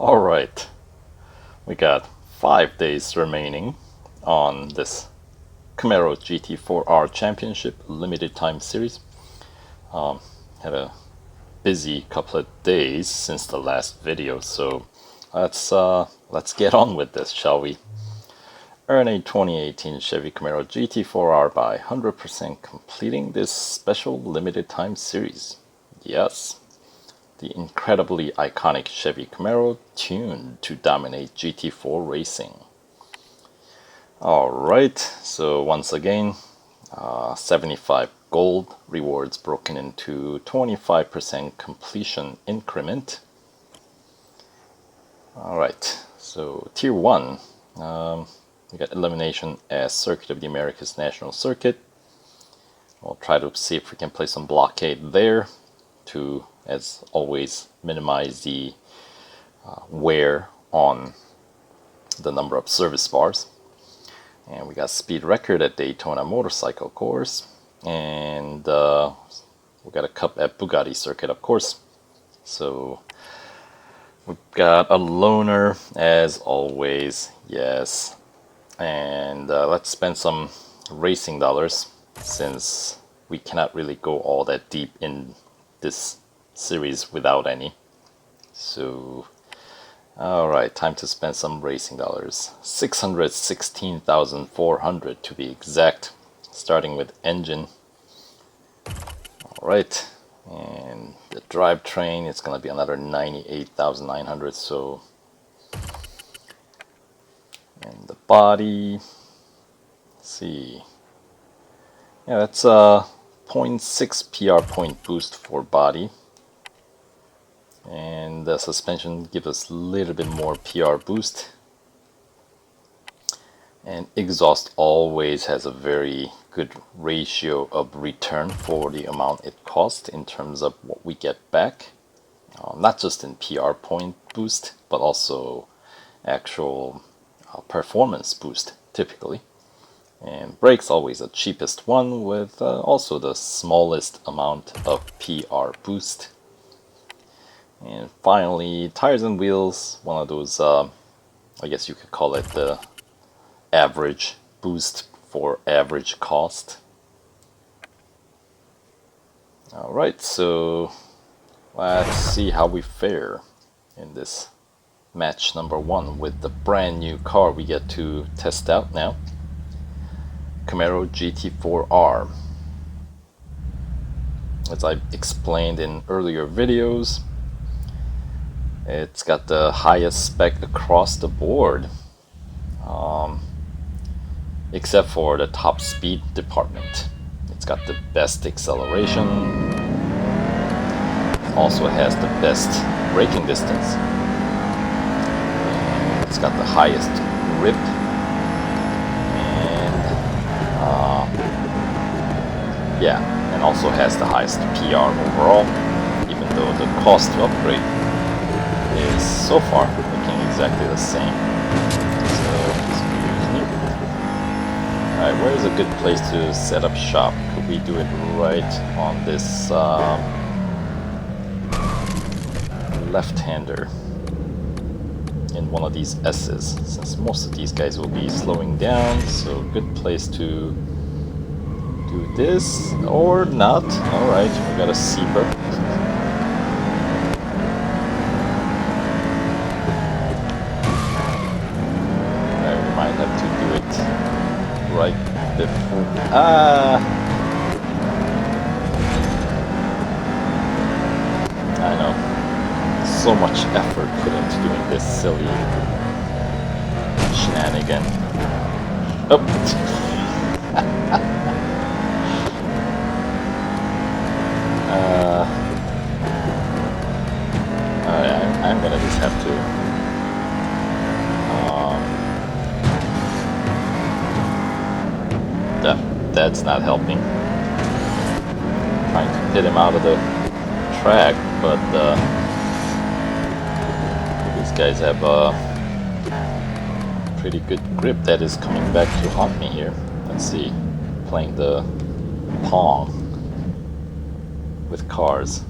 Alright, we got 5 days remaining on this Camaro GT4R Championship Limited Time Series. Had a busy couple of days since the last video, so let's get on with this, shall we? Earn a 2018 Chevy Camaro GT4R by 100% completing this special limited time series. Yes, the incredibly iconic Chevy Camaro tuned to dominate GT4 racing. Alright, so once again, 75 gold rewards broken into 25% completion increment. Alright, so tier 1, we got Elimination as Circuit of the Americas National Circuit. We'll try to see if we can play some blockade there to, as always, minimize the wear on the number of service bars. And we got speed record at Daytona motorcycle course, and we got a cup at Bugatti Circuit, of course. So we've got a loaner as always, yes. And let's spend some racing dollars since we cannot really go all that deep in this series without any. So alright, time to spend some racing dollars. 616,400 to be exact, starting with engine. Alright, and the drivetrain, it's gonna be another 98,900. So, and the body, let's see, yeah, that's a 0.6 PR point boost for body. And the suspension gives us a little bit more PR boost. And exhaust always has a very good ratio of return for the amount it costs in terms of what we get back. Not just in PR point boost, but also actual performance boost typically. And brakes always the cheapest one with also the smallest amount of PR boost. And finally, tires and wheels, one of those, I guess you could call it the average boost for average cost. Alright, so let's see how we fare in this match number 1 with the brand new car we get to test out now. Camaro GT4R. As I explained in earlier videos, it's got the highest spec across the board, except for the top speed department. It's got the best acceleration, also has the best braking distance, and it's got the highest grip, and yeah, and also has the highest PR overall, even though the cost to upgrade is so far looking exactly the same. So, excuse me. Alright, where is a good place to set up shop? Could we do it right on this left-hander in one of these S's, since most of these guys will be slowing down, so good place to do this, or not. Alright, we got a Seeper. Have to do it right before. I know. So much effort put into doing this silly shenanigan. Oh. I'm gonna just have to. That's not helping. Trying to hit him out of the track, but these guys have a pretty good grip that is coming back to haunt me here. Let's see, playing the Pong with cars.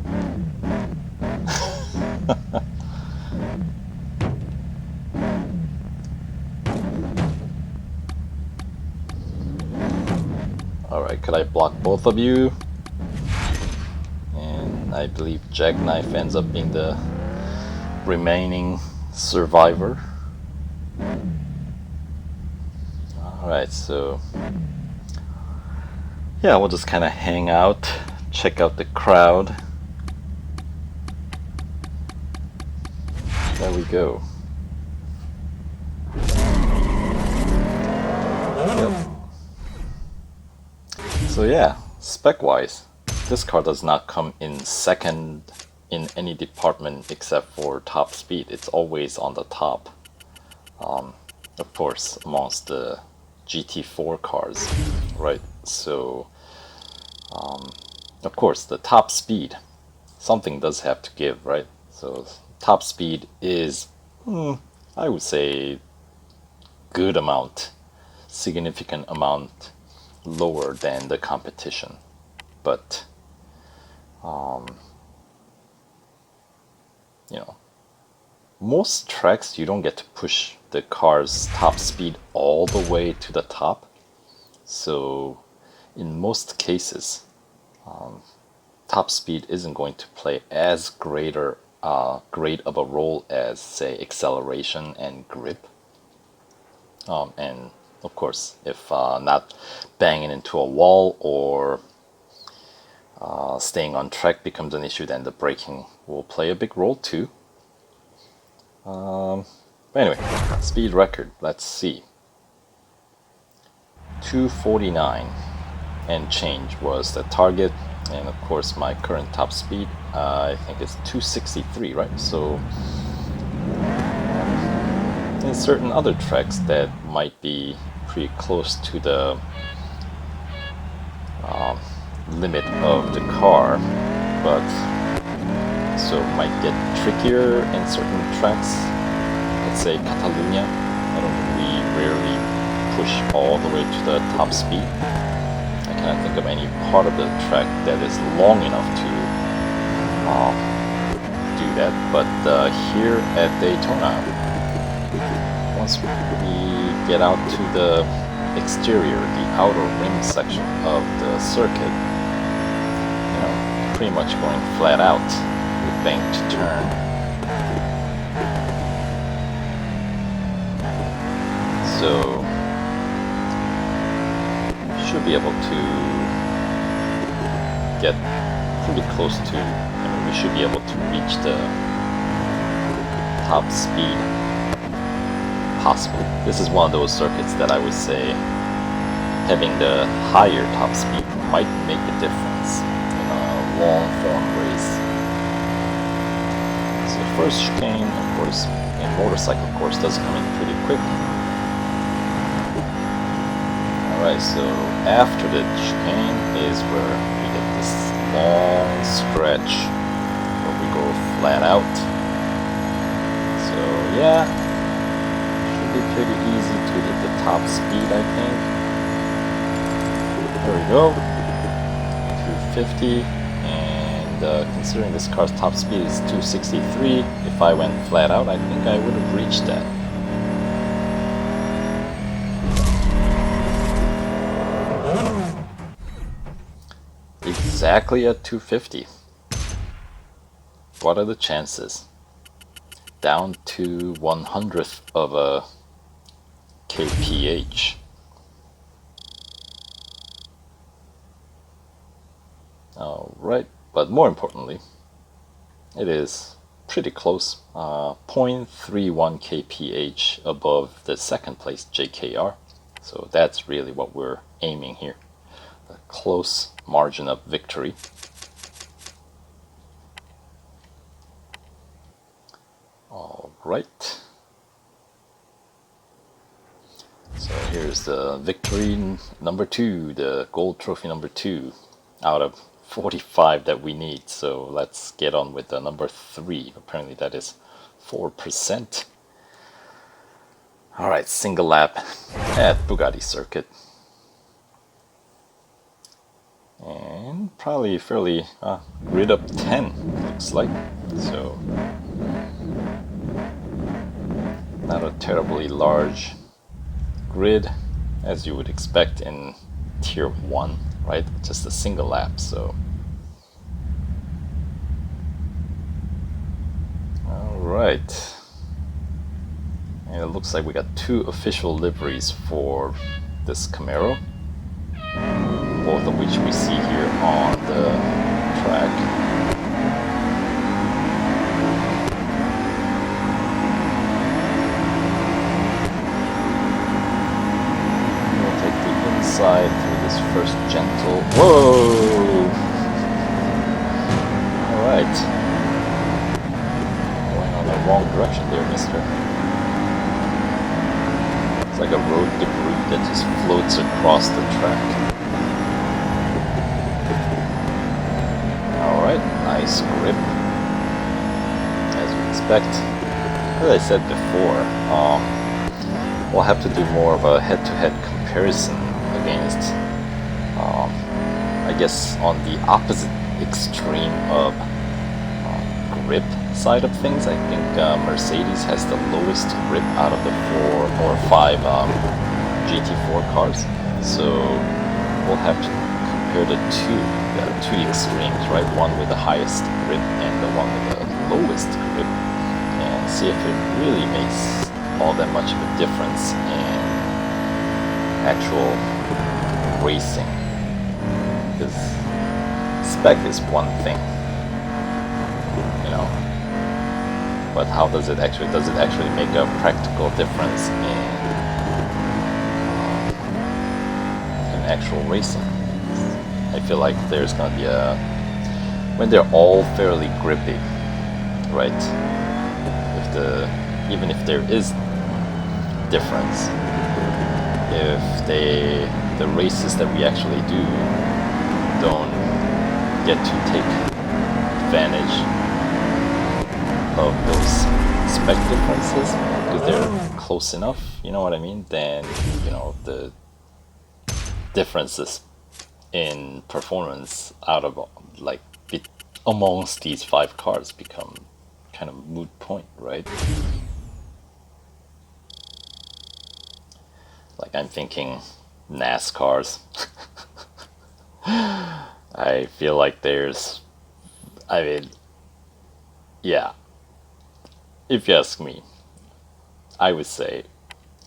Alright, could I block both of you? And I believe Jackknife ends up being the remaining survivor. Alright, so yeah, we'll just kind of hang out, check out the crowd. There we go. Yep. So yeah, spec-wise, this car does not come in second in any department except for top speed. It's always on the top. Of course, amongst the GT4 cars, right? So, of course, the top speed, something does have to give, right? So, top speed is, I would say, good amount, significant amount lower than the competition. But, you know, most tracks you don't get to push the car's top speed all the way to the top. So in most cases, top speed isn't going to play as great of a role as, say, acceleration and grip. And of course, if not banging into a wall or staying on track becomes an issue, then the braking will play a big role too. But anyway, speed record, let's see. 249 and change was the target, and of course my current top speed, I think it's 263, right? So in certain other tracks that might be pretty close to the limit of the car, but so it might get trickier in certain tracks. Let's say Catalonia, we rarely push all the way to the top speed. I cannot think of any part of the track that is long enough to do that, but here at Daytona, once we get out to the exterior, the outer ring section of the circuit, pretty much going flat out with banked turn. So should be able to get pretty close to, we should be able to reach the top speed possible. This is one of those circuits that I would say having the higher top speed might make a difference in a long form race. So the first chicane, of course, in motorcycle course does come in pretty quick. Alright, so after the chicane is where we get this long stretch where we go flat out. So yeah, should be pretty easy to hit the top speed, I think. There we go, 250, and considering this car's top speed is 263, if I went flat out, I think I would have reached that. Exactly at 250. What are the chances? Down to 1/100th of a kph. Alright, but more importantly, it is pretty close, 0.31 kph above the second place JKR. So that's really what we're aiming here. A close margin of victory. Alright. So here's the victory number 2, the gold trophy number 2 out of 45 that we need. So let's get on with the number 3. Apparently that is 4%. Alright, single lap at Bugatti Circuit. And probably fairly grid up 10, looks like. So not a terribly large grid as you would expect in tier 1, right? Just a single lap. So all right, and it looks like we got 2 official liveries for this Camaro, both of which we see here on the track. We'll take the inside through this first gentle... Whoa! Alright. Going on the wrong direction there, mister. It's like a road debris that just floats across the track. Alright, nice grip, as we expect. As I said before, we'll have to do more of a head-to-head comparison against, I guess, on the opposite extreme of grip side of things. I think Mercedes has the lowest grip out of the 4 or 5 GT4 cars, so we'll have to compare the two extremes, right? One with the highest grip and the one with the lowest grip, and see if it really makes all that much of a difference in actual racing. Because spec is one thing, you know, but how does it actually make a practical difference in actual racing? I feel like there's gonna be when they're all fairly grippy, right? Even if there is difference, if the races that we actually do don't get to take advantage of those spec differences because they're close enough, you know what I mean, then, you know, the differences in performance out of like amongst these 5 cars become kind of moot point, right? Like, I'm thinking NASCARs. I feel like there's, I mean, yeah, if you ask me, I would say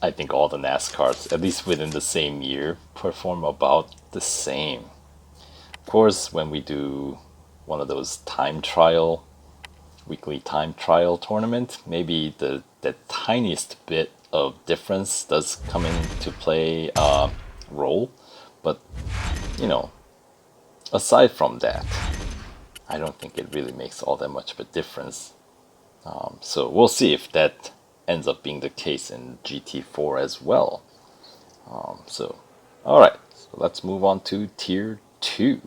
I think all the NASCARs, at least within the same year, perform about the same. Of course, when we do one of those weekly time trial tournament, maybe the tiniest bit of difference does come into play role, but you know, aside from that, I don't think it really makes all that much of a difference. So we'll see if that ends up being the case in GT4 as well. So, alright, so let's move on to Tier 2.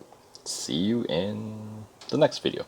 See you in the next video.